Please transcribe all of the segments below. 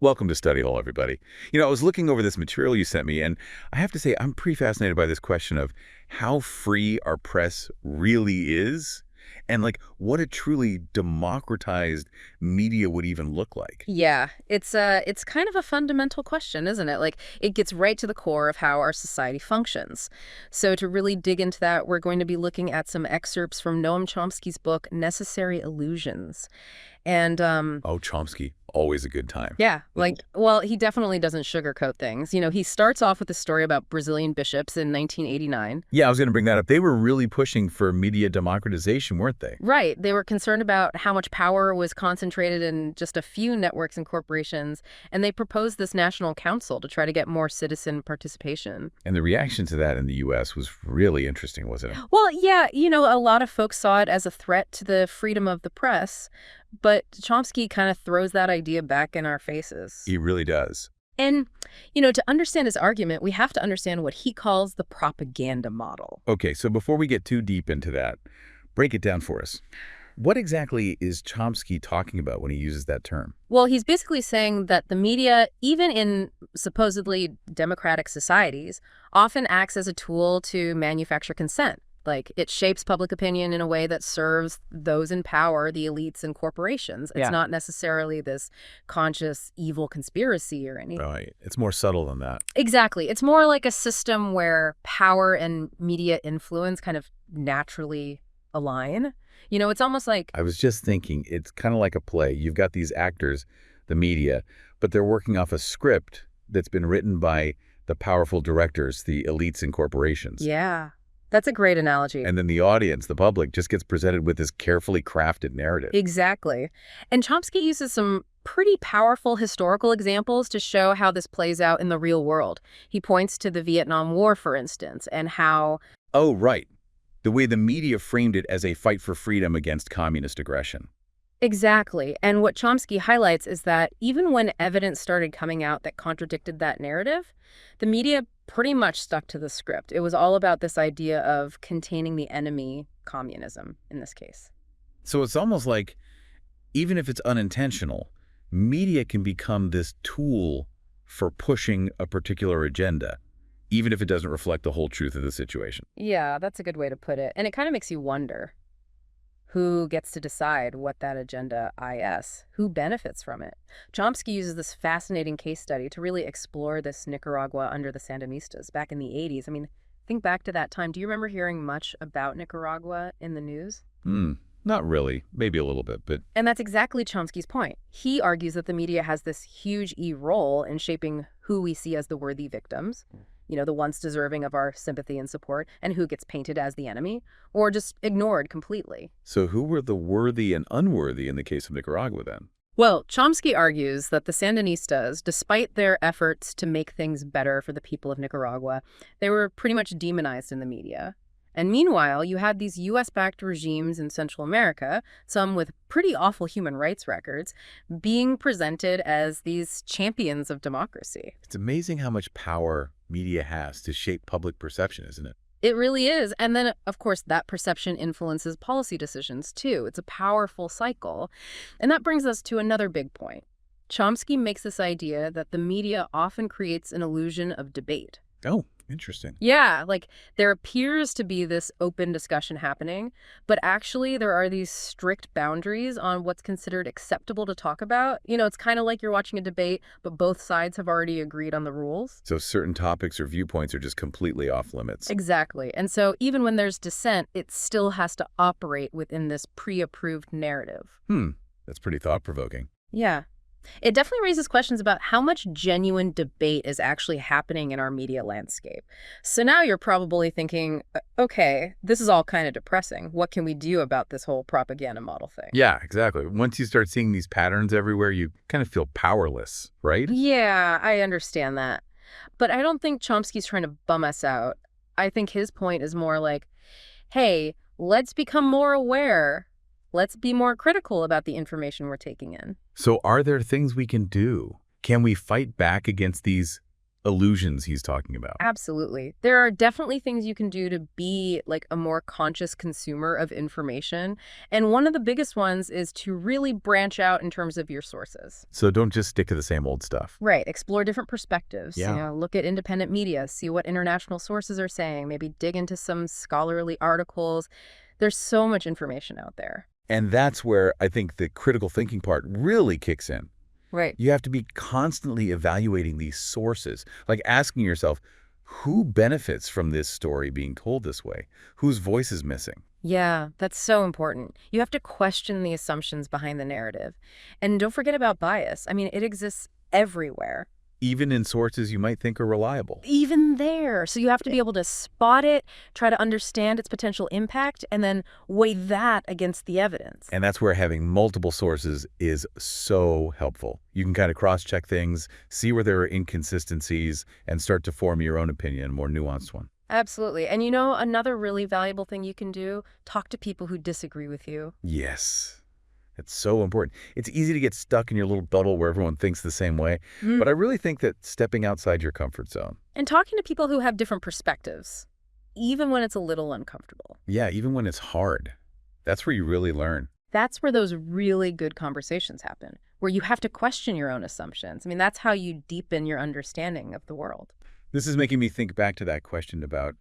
Welcome to Study Hall, everybody. I was looking over this material you sent me, and I have to say I'm pretty fascinated by this question of how free our press really is and, what a truly democratized media would even look like. Yeah, it's kind of a fundamental question, isn't it? Like it gets right to the core of how our society functions. So to really dig into that, we're going to be looking at some excerpts from Noam Chomsky's book Necessary Illusions. And Oh, Chomsky, always a good time. yeah, well, he definitely doesn't sugarcoat things. He starts off with a story about Brazilian bishops in 1989. Yeah, I was going to bring that up. They were really pushing for media democratization, weren't they? Right. They were concerned about how much power was concentrated in just a few networks and corporations, and they proposed this national council to try to get more citizen participation. And the reaction to that in the U.S. was really interesting, wasn't it? Well, yeah, a lot of folks saw it as a threat to the freedom of the press, but Chomsky kind of throws that idea back in our faces. He really does. And, to understand his argument, we have to understand what he calls the propaganda model. Okay, so before we get too deep into that, break it down for us. What exactly is Chomsky talking about when he uses that term? Well, he's basically saying that the media, even in supposedly democratic societies, often acts as a tool to manufacture consent. Like, it shapes public opinion in a way that serves those in power, the elites and corporations. It's not necessarily this conscious evil conspiracy or anything. Right. It's more subtle than that. Exactly. It's more like a system where power and media influence kind of naturally align. It's almost like... I was just thinking, it's kind of like a play. You've got these actors, the media, but they're working off a script that's been written by the powerful directors, the elites and corporations. Yeah. That's a great analogy. And then the audience, the public, just gets presented with this carefully crafted narrative. Exactly. And Chomsky uses some pretty powerful historical examples to show how this plays out in the real world. He points to the Vietnam War, for instance, and how... Oh, right. The way the media framed it as a fight for freedom against communist aggression. Exactly. And what Chomsky highlights is that even when evidence started coming out that contradicted that narrative, the media pretty much stuck to the script. It was all about this idea of containing the enemy, communism, in this case. So it's almost like, even if it's unintentional, media can become this tool for pushing a particular agenda, even if it doesn't reflect the whole truth of the situation. Yeah, that's a good way to put it. And it kind of makes you wonder, who gets to decide what that agenda is? Who benefits from it? Chomsky uses this fascinating case study to really explore this Nicaragua under the Sandinistas back in the 80s. I mean, think back to that time. Do you remember hearing much about Nicaragua in the news? Not really. Maybe a little bit, but... And that's exactly Chomsky's point. He argues that the media has this huge role in shaping who we see as the worthy victims, the ones deserving of our sympathy and support, and who gets painted as the enemy, or just ignored completely. So who were the worthy and unworthy in the case of Nicaragua, then? Well, Chomsky argues that the Sandinistas, despite their efforts to make things better for the people of Nicaragua, they were pretty much demonized in the media. And meanwhile, you had these U.S.-backed regimes in Central America, some with pretty awful human rights records, being presented as these champions of democracy. It's amazing how much power media has to shape public perception, isn't it? It really is. And then, of course, that perception influences policy decisions, too. It's a powerful cycle. And that brings us to another big point. Chomsky makes this idea that the media often creates an illusion of debate. Oh, interesting. Yeah, like there appears to be this open discussion happening, but actually there are these strict boundaries on what's considered acceptable to talk about. It's kind of like you're watching a debate, but both sides have already agreed on the rules. So certain topics or viewpoints are just completely off limits. Exactly. And so even when there's dissent, it still has to operate within this pre-approved narrative. That's pretty thought-provoking. Yeah. It definitely raises questions about how much genuine debate is actually happening in our media landscape. So now you're probably thinking, okay, this is all kind of depressing. What can we do about this whole propaganda model thing? Yeah, exactly. Once you start seeing these patterns everywhere, you kind of feel powerless, right? Yeah, I understand that. But I don't think Chomsky's trying to bum us out. I think his point is more like, hey, let's become more aware. Let's be more critical about the information we're taking in. So are there things we can do? Can we fight back against these illusions he's talking about. Absolutely. There are definitely things you can do to be like a more conscious consumer of information. And one of the biggest ones is to really branch out in terms of your sources. So don't just stick to the same old stuff. Right. Explore different perspectives. Yeah. Look at independent media, see what international sources are saying, maybe dig into some scholarly articles. There's so much information out there. And that's where I think the critical thinking part really kicks in. Right. You have to be constantly evaluating these sources, like asking yourself, who benefits from this story being told this way? Whose voice is missing? Yeah, that's so important. You have to question the assumptions behind the narrative. And don't forget about bias. I mean, it exists everywhere. Even in sources you might think are reliable. Even there. So you have to be able to spot it, try to understand its potential impact, and then weigh that against the evidence. And that's where having multiple sources is so helpful. You can kind of cross-check things, see where there are inconsistencies, and start to form your own opinion, a more nuanced one. Absolutely. And another really valuable thing you can do, talk to people who disagree with you. Yes. It's so important. It's easy to get stuck in your little bubble where everyone thinks the same way, but I really think that stepping outside your comfort zone. And talking to people who have different perspectives, even when it's a little uncomfortable. Yeah, even when it's hard. That's where you really learn. That's where those really good conversations happen, where you have to question your own assumptions. I mean, that's how you deepen your understanding of the world. This is making me think back to that question about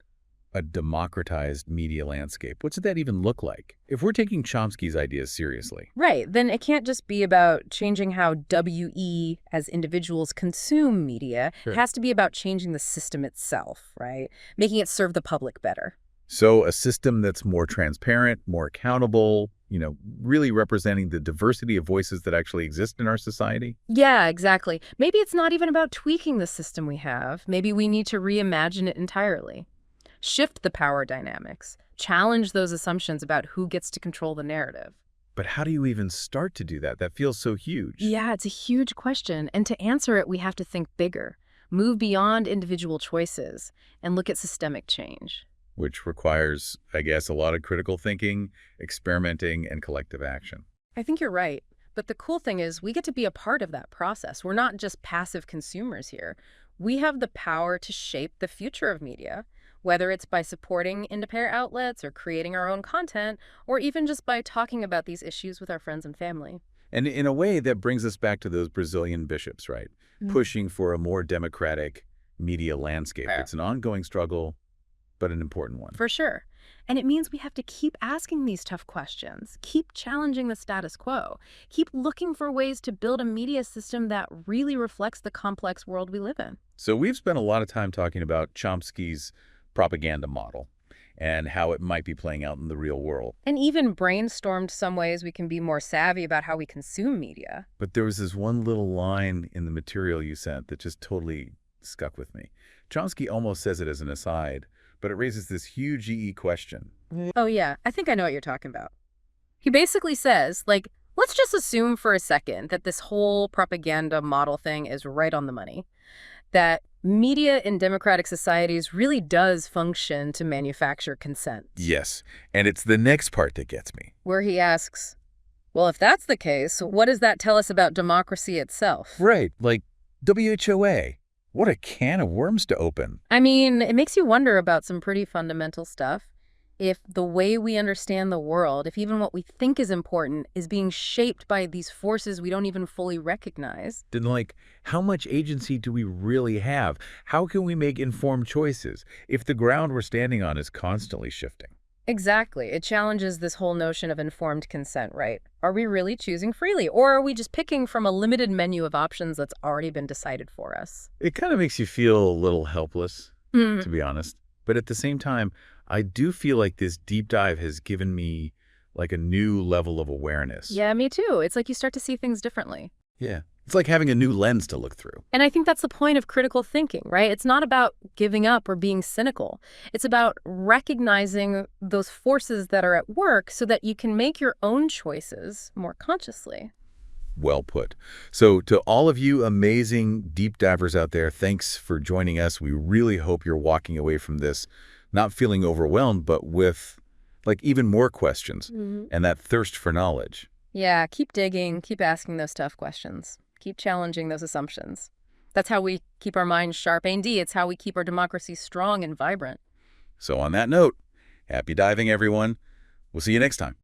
a democratized media landscape. What's that even look like? If we're taking Chomsky's ideas seriously. Right. Then it can't just be about changing how WE as individuals consume media. Sure. It has to be about changing the system itself, right? Making it serve the public better. So a system that's more transparent, more accountable, really representing the diversity of voices that actually exist in our society. Yeah, exactly. Maybe it's not even about tweaking the system we have. Maybe we need to reimagine it entirely. Shift the power dynamics, challenge those assumptions about who gets to control the narrative. But how do you even start to do that? That feels so huge. Yeah, it's a huge question. And to answer it, we have to think bigger, move beyond individual choices, and look at systemic change. Which requires, I guess, a lot of critical thinking, experimenting, and collective action. I think you're right. But the cool thing is we get to be a part of that process. We're not just passive consumers here. We have the power to shape the future of media, whether it's by supporting independent outlets or creating our own content, or even just by talking about these issues with our friends and family. And in a way, that brings us back to those Brazilian bishops, right? Pushing for a more democratic media landscape. Yeah. It's an ongoing struggle, but an important one. For sure. And it means we have to keep asking these tough questions, keep challenging the status quo, keep looking for ways to build a media system that really reflects the complex world we live in. So we've spent a lot of time talking about Chomsky's propaganda model and how it might be playing out in the real world. And even brainstormed some ways we can be more savvy about how we consume media. But there was this one little line in the material you sent that just totally stuck with me. Chomsky almost says it as an aside, but it raises this huge GE question. Oh yeah, I think I know what you're talking about. He basically says, let's just assume for a second that this whole propaganda model thing is right on the money. That media in democratic societies really does function to manufacture consent. Yes, and it's the next part that gets me. Where he asks, well, if that's the case, what does that tell us about democracy itself? Right, like WHOA. What a can of worms to open. I mean, it makes you wonder about some pretty fundamental stuff. If the way we understand the world, if even what we think is important, is being shaped by these forces we don't even fully recognize. Then, how much agency do we really have? How can we make informed choices if the ground we're standing on is constantly shifting? Exactly. It challenges this whole notion of informed consent, right? Are we really choosing freely? Or are we just picking from a limited menu of options that's already been decided for us? It kind of makes you feel a little helpless, to be honest. But at the same time, I do feel like this deep dive has given me a new level of awareness. Yeah, me too. It's like you start to see things differently. Yeah. It's like having a new lens to look through. And I think that's the point of critical thinking, right? It's not about giving up or being cynical. It's about recognizing those forces that are at work so that you can make your own choices more consciously. Well put. So to all of you amazing deep divers out there, thanks for joining us. We really hope you're walking away from this not feeling overwhelmed, but with even more questions and that thirst for knowledge. Yeah, keep digging, keep asking those tough questions, keep challenging those assumptions. That's how we keep our minds sharp. Indeed, it's how we keep our democracy strong and vibrant. So on that note, happy diving, everyone. We'll see you next time.